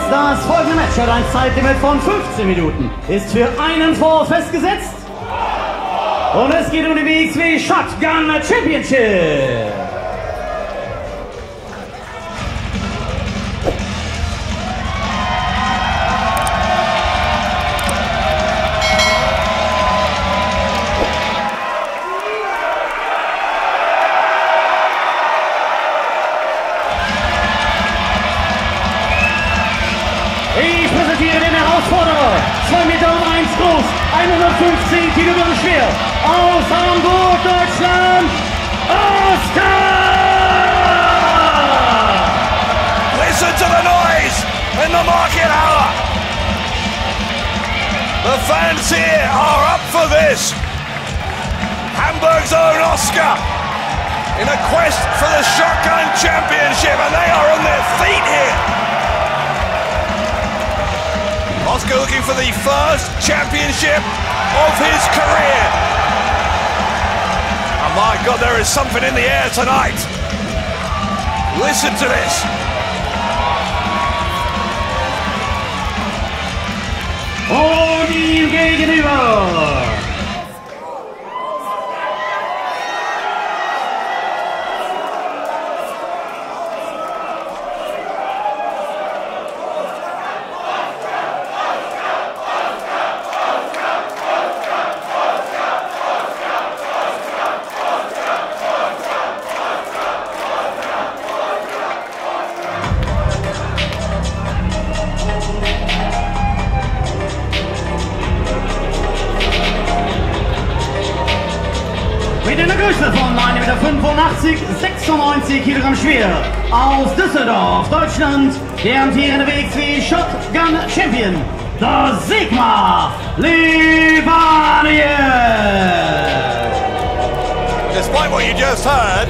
Das folgende Match hat ein Zeitlimit von 15 Minuten, ist für einen Fall festgesetzt und es geht um die wXw Shotgun Championship. Ich präsentiere den Herausforderer, 2,1 Meter groß, 115 Kilogramm schwer, aus Hamburg, Deutschland, OSKAR! Listen to the noise in the market hour. The fans here are up for this. Hamburg's own OSKAR in a quest for the Shotgun Championship, and they are on their feet here. OSKAR looking for the first championship of his career. Oh my God, there is something in the air tonight. Listen to this. Und ihm gegenüber. Mit einer Größe von 1,85 Meter, 96 Kilogramm schwer, aus Düsseldorf, Deutschland, der amtierende wXw Shotgun Champion, der Sigma Levaniel. Despite what you just heard,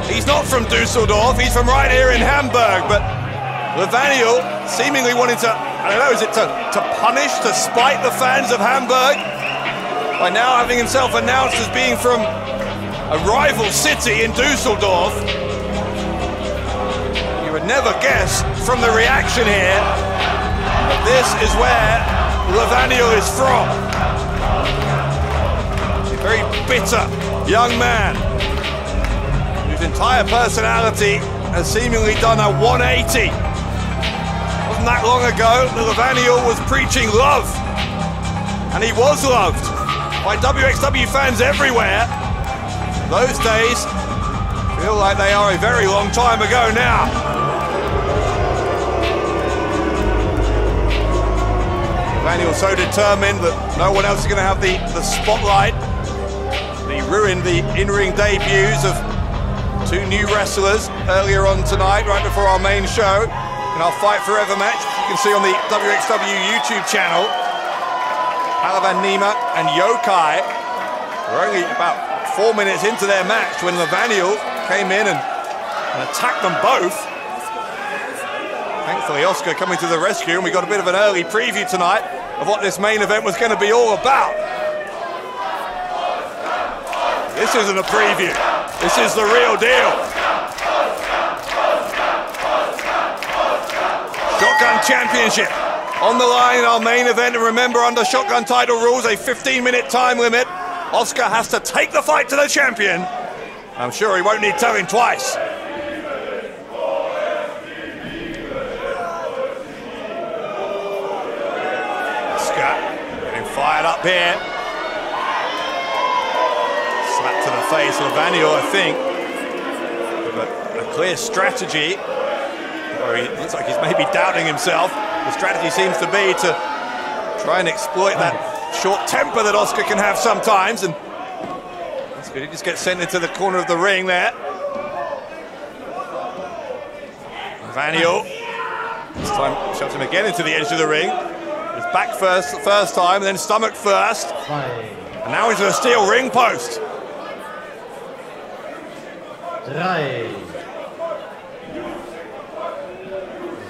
he's not from Düsseldorf, he's from right here in Hamburg, but Levaniel seemingly wanting to, I don't know, is it to punish, to spite the fans of Hamburg by now having himself announced as being from a rival city in Düsseldorf. You would never guess from the reaction here that this is where Levaniel is from. A very bitter young man whose entire personality has seemingly done a 180. Wasn't that long ago that Levaniel was preaching love, and he was loved by wXw fans everywhere. Those days feel like they are a very long time ago now. Levaniel so determined that no one else is going to have the spotlight. He ruined the in-ring debuts of two new wrestlers earlier on tonight, right before our main show, in our Fight Forever match. You can see on the wXw YouTube channel, Nima and Yokai were only about 4 minutes into their match when Levaniel came in and attacked them both. Thankfully, OSKAR coming to the rescue, and we got a bit of an early preview tonight of what this main event was going to be all about. This isn't a preview. This is the real deal. Shotgun Championship on the line in our main event, and remember, under Shotgun title rules, a 15-minute time limit. OSKAR has to take the fight to the champion. I'm sure he won't need telling twice. OSKAR getting fired up here. Slap to the face, Levaniel, I think. But a clear strategy, where he looks like he's maybe doubting himself. The strategy seems to be to try and exploit that short temper that OSKAR can have sometimes, and that's good. He just gets sent into the corner of the ring there. Levaniel this time shoves him again into the edge of the ring. His back first the first time, and then stomach first, and now into the steel ring post.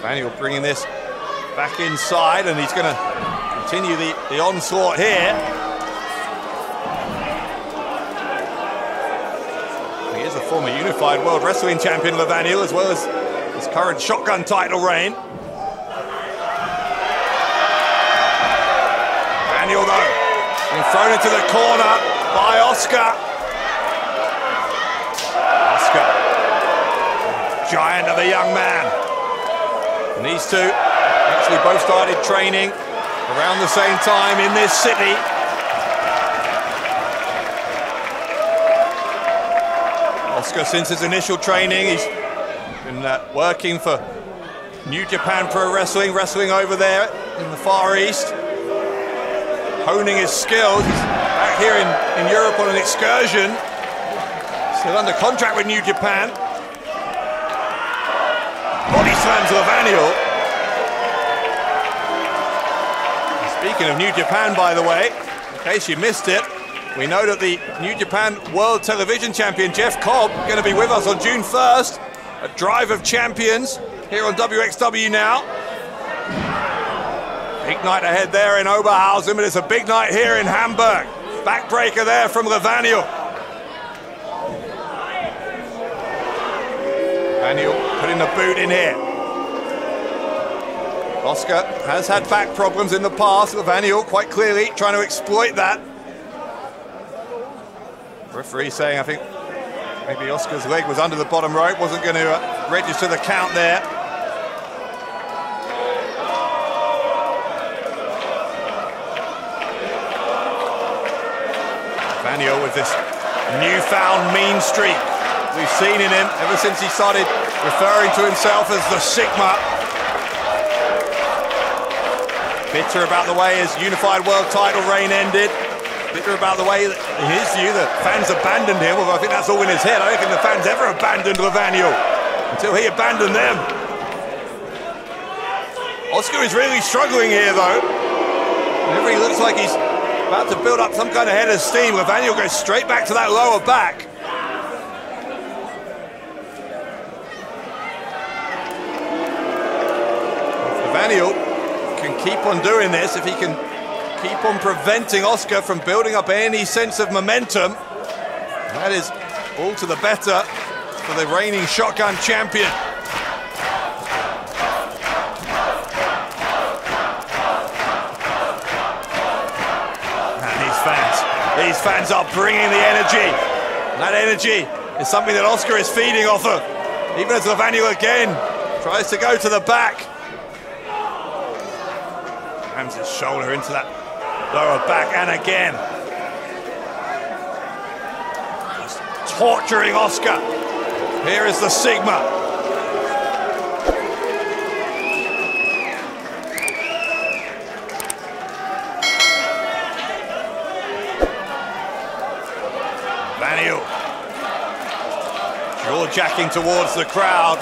Levaniel bringing this back inside, and he's going to continue the onslaught here. He is a former unified World Wrestling Champion, Levaniel, as well as his current Shotgun title reign. Thrown into the corner by OSKAR. OSKAR, giant of a young man. And these two actually both started training around the same time in this city. OSKAR, since his initial training, he's been working for New Japan Pro Wrestling, wrestling over there in the Far East, honing his skills. He's back here in Europe on an excursion, still under contract with New Japan. Body slams Levaniel. Speaking of New Japan, by the way, in case you missed it, we know that the New Japan World Television Champion Jeff Cobb going to be with us on June 1st at Drive of Champions here on wXw now. Big night ahead there in Oberhausen, but it's a big night here in Hamburg. Backbreaker there from Levaniel. Levaniel putting the boot in here. OSKAR has had back problems in the past. Levaniel quite clearly trying to exploit that. Referee saying, I think maybe OSKAR's leg was under the bottom rope, wasn't going to register the count there. Levaniel with this newfound mean streak we've seen in him ever since he started referring to himself as the Sigma. Bitter about the way his unified world title reign ended. Bitter about the way, in his view, the fans abandoned him, although I think that's all in his head. I don't think the fans ever abandoned Levaniel until he abandoned them. OSKAR is really struggling here, though. Whenever he looks like he's about to build up some kind of head of steam, Levaniel goes straight back to that lower back. Levaniel can keep on doing this, if he can keep on preventing OSKAR from building up any sense of momentum, that is all to the better for the reigning shotgun champion. And these fans are bringing the energy. And that energy is something that OSKAR is feeding off of, even as Levaniel again tries to go to the back. Rams his shoulder into that lower back, and again. Just torturing OSKAR. Here is the Sigma. Levaniel. Jaw-jacking towards the crowd.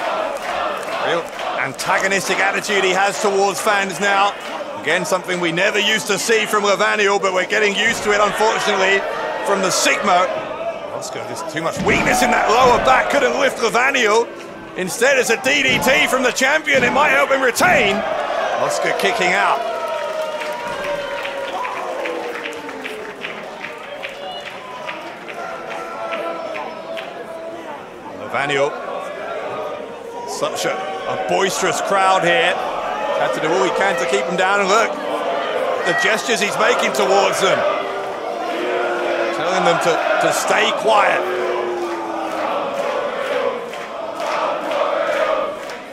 Real antagonistic attitude he has towards fans now. Again, something we never used to see from Levaniel, but we're getting used to it, unfortunately, from the Sigma. OSKAR, there's too much weakness in that lower back, couldn't lift Levaniel. Instead, it's a DDT from the champion. It might help him retain. OSKAR kicking out. Levaniel, such a boisterous crowd here. Had to do all he can to keep them down, and look, the gestures he's making towards them. Telling them to stay quiet.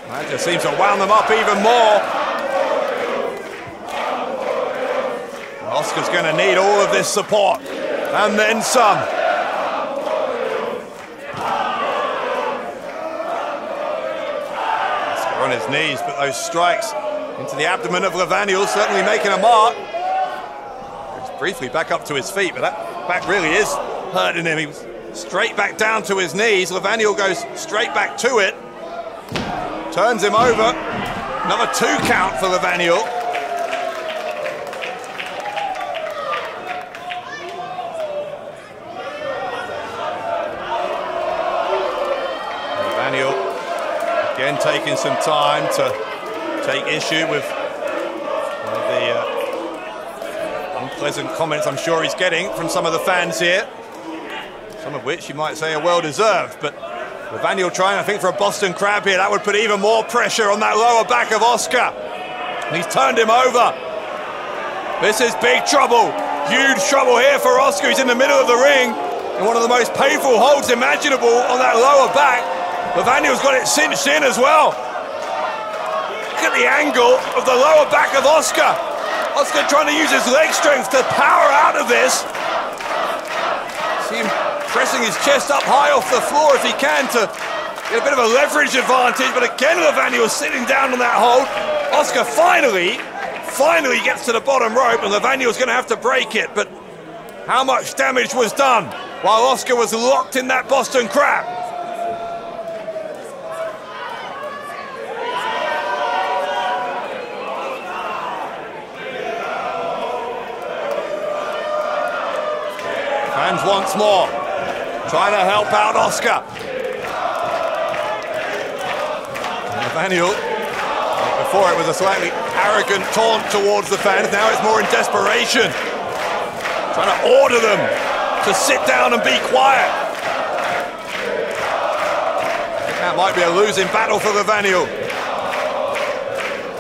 That just seems to wound them up even more. OSKAR's going to need all of this support, and then some. OSKAR on his knees, but those strikes into the abdomen of Levaniel, certainly making a mark. Goes briefly back up to his feet, but that back really is hurting him. He was straight back down to his knees. Levaniel goes straight back to it. Turns him over. Another 2 count for Levaniel. Levaniel again taking some time to take issue with the unpleasant comments I'm sure he's getting from some of the fans here. Some of which you might say are well deserved, but Levaniel trying, I think, for a Boston Crab here. That would put even more pressure on that lower back of OSKAR. And he's turned him over. This is big trouble. Huge trouble here for Oscar. He's in the middle of the ring in one of the most painful holds imaginable on that lower back. Levaniel's got it cinched in as well. Look at the angle of the lower back of Oscar. Oscar trying to use his leg strength to power out of this. See him pressing his chest up high off the floor if he can to get a bit of a leverage advantage, but again Levaniel sitting down on that hold. Oscar finally gets to the bottom rope, and Levaniel's going to have to break it, but how much damage was done while Oscar was locked in that Boston Crab? Fans once more trying to help out Oscar. Levaniel, before it was a slightly arrogant taunt towards the fans, now it's more in desperation. Trying to order them to sit down and be quiet. That might be a losing battle for Levaniel.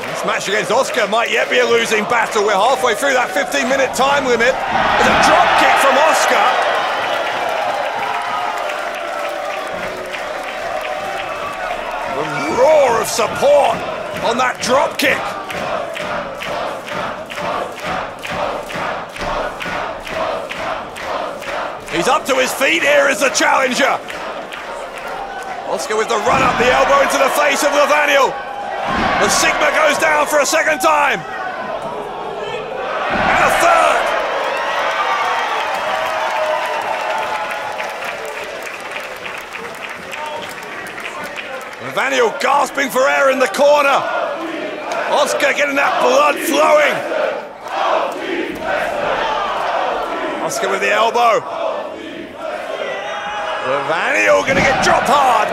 This match against Oscar might yet be a losing battle. We're halfway through that 15-minute time limit. There's a drop kick from Oscar. A roar of support on that drop kick. He's up to his feet here as the challenger. Oscar with the run up, the elbow into the face of Levaniel. The Sigma goes down for a second time. And a third. Levaniel gasping for air in the corner. Oscar getting that blood flowing. Oscar with the elbow. Levaniel gonna get dropped hard.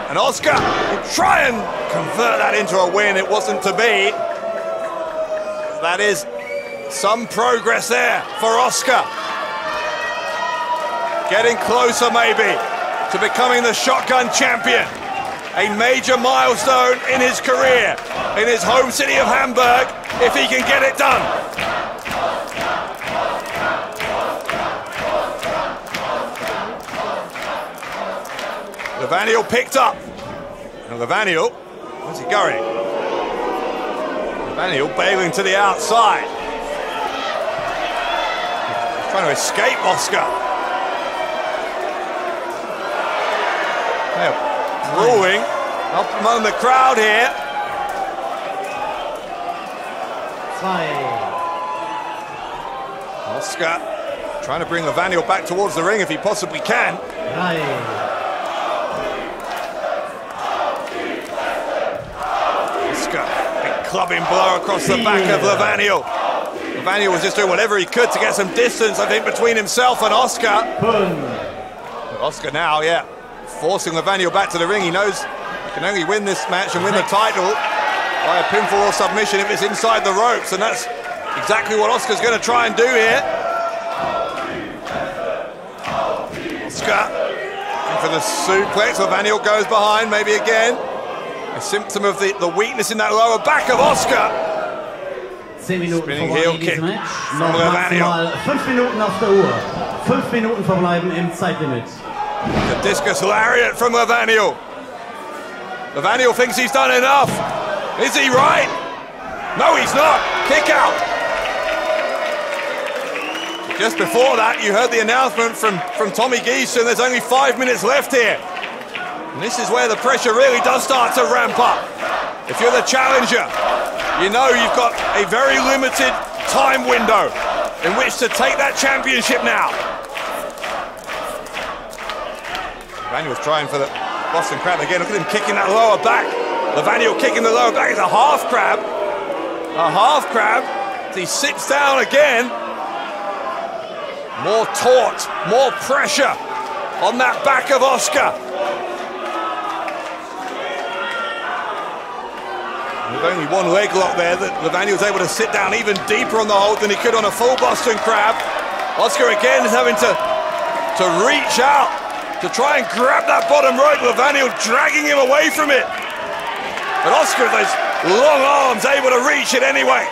And Oscar will try and convert that into a win. It wasn't to be. That is some progress there for Oscar. Getting closer maybe to becoming the shotgun champion. A major milestone in his career, in his home city of Hamburg, if he can get it done. Levaniel picked up. And Levaniel, where's he going? Levaniel bailing to the outside. He's trying to escape Oscar. They're brawling up among the crowd here. Oscar trying to bring Levaniel back towards the ring if he possibly can. Clubbing blow across the back of Levaniel. Levaniel was just doing whatever he could to get some distance, I think, between himself and Oscar. Oscar now, yeah, forcing Levaniel back to the ring. He knows he can only win this match and win the title by a pinfall or submission if it's inside the ropes, and that's exactly what Oscar's going to try and do here. Oscar in for the suplex. Levaniel goes behind, maybe again. A symptom of the weakness in that lower back of Oscar. 10 Minuten Spinning vorbei heel in kick diesem Match. from Noch Levaniel. maximal 5 Minuten auf der Uhr. 5 Minuten verbleiben im Zeitlimit. The discus lariat from Levaniel. Levaniel thinks he's done enough. Is he right? No, he's not. Kick out. Just before that, you heard the announcement from Tommy Gies, and there's only 5 minutes left here. And this is where the pressure really does start to ramp up. If you're the challenger, you know you've got a very limited time window in which to take that championship now. Levaniel's trying for the Boston Crab again. Look at him kicking that lower back. Levaniel kicking the lower back. It's a half crab. A half crab. He sits down again. More taut, more pressure on that back of Oscar. With only one leg lock there, that Levaniel was able to sit down even deeper on the hold than he could on a full Boston Crab. Oscar again is having to reach out to try and grab that bottom rope. Levaniel dragging him away from it. But Oscar with those long arms able to reach it anyway.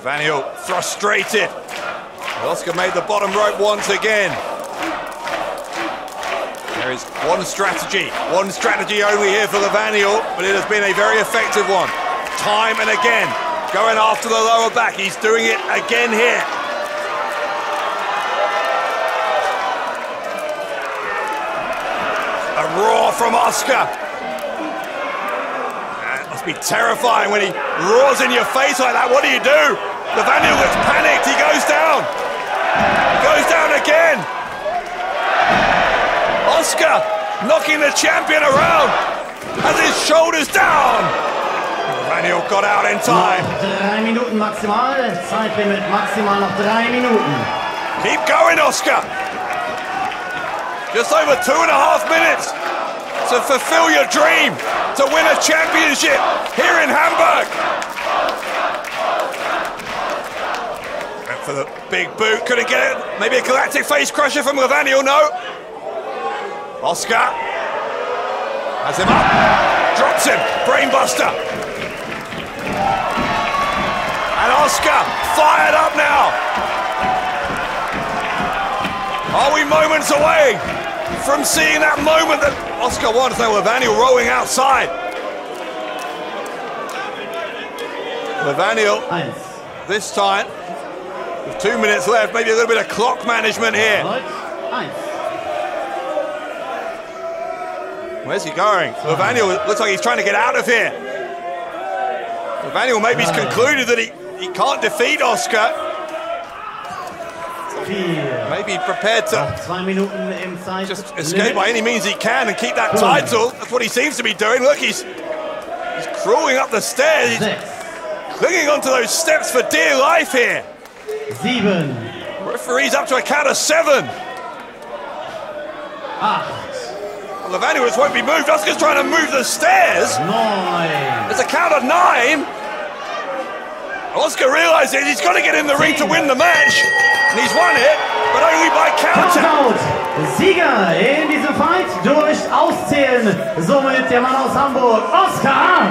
Levaniel frustrated. Oscar made the bottom rope once again. There is one strategy only here for Levaniel, but it has been a very effective one. Time and again, going after the lower back. He's doing it again here. A roar from Oscar. That must be terrifying when he roars in your face like that. What do you do? Levaniel looks panicked. He goes down. He goes down again. Oscar knocking the champion around. Has his shoulders down. Levaniel got out in time. Noch 3 Minuten maximal. Zeitlimit maximal noch 3 Minuten. Keep going, Oscar. Just over 2.5 minutes to fulfill your dream, to win a championship here in Hamburg. Went for the big boot, couldn't get it. Maybe a galactic face crusher from Levaniel, no. Oscar has him up, drops him, brainbuster. And Oscar fired up now. Are we moments away from seeing that moment that Oscar wants? Now Levaniel rolling outside. Levaniel, this time, with 2 minutes left, maybe a little bit of clock management here. Where's he going? Levaniel looks like he's trying to get out of here. Levaniel maybe's concluded that he can't defeat Oscar. Maybe prepared to just escape by any means he can and keep that title. That's what he seems to be doing. Look, he's crawling up the stairs. He's clinging onto those steps for dear life here. 7. Referee's up to a count of 7. 8. Levaniel just won't be moved. Oscar's trying to move the stairs. 9. There's a count of 9. Oscar realizes he's got to get in the ring to win the match. And he's won it, but only by counter. Sieger in diesem Fight durch Auszählen. Somit der Mann aus Hamburg, Oskar.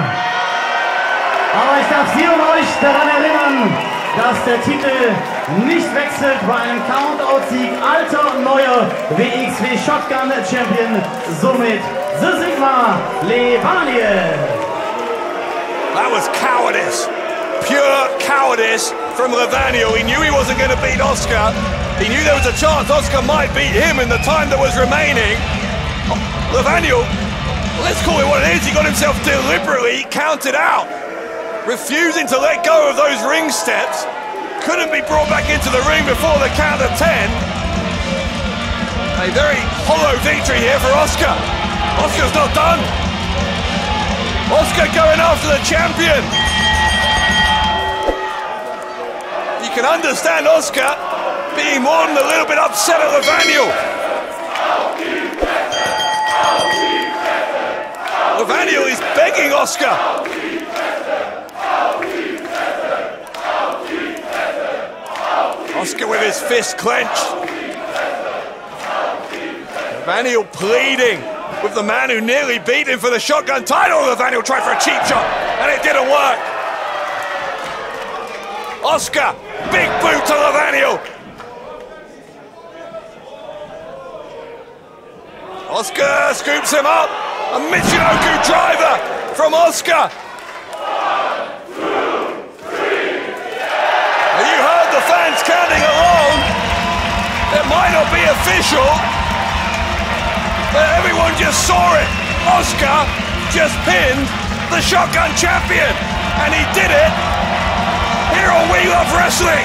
Aber ich darf Sie und euch daran erinnern, dass der Titel nicht wechselt bei einem Count-Out-Sieg. Alter und neuer wXw Shotgun Champion. Somit the Sigma Levaniel. That was cowardice. Pure cowardice from Levaniel. He knew he wasn't going to beat Oscar. He knew there was a chance Oscar might beat him in the time that was remaining. Levaniel, let's call it what it is, he got himself deliberately counted out. Refusing to let go of those ring steps. Couldn't be brought back into the ring before the count of 10. A very hollow victory here for Oscar. Oscar's not done. Oscar going after the champion. You can understand Oscar being more than a little bit upset at Levaniel. Levaniel is begging Oscar. Oscar with his fist clenched. Levaniel pleading with the man who nearly beat him for the shotgun title. Levaniel tried for a cheap shot and it didn't work. Oscar, big boot to Levaniel. Oscar scoops him up. A Michinoku driver from Oscar. And you heard the fans counting along. It might not be official, but everyone just saw it. Oscar just pinned the shotgun champion, and he did it here on We Love Wrestling.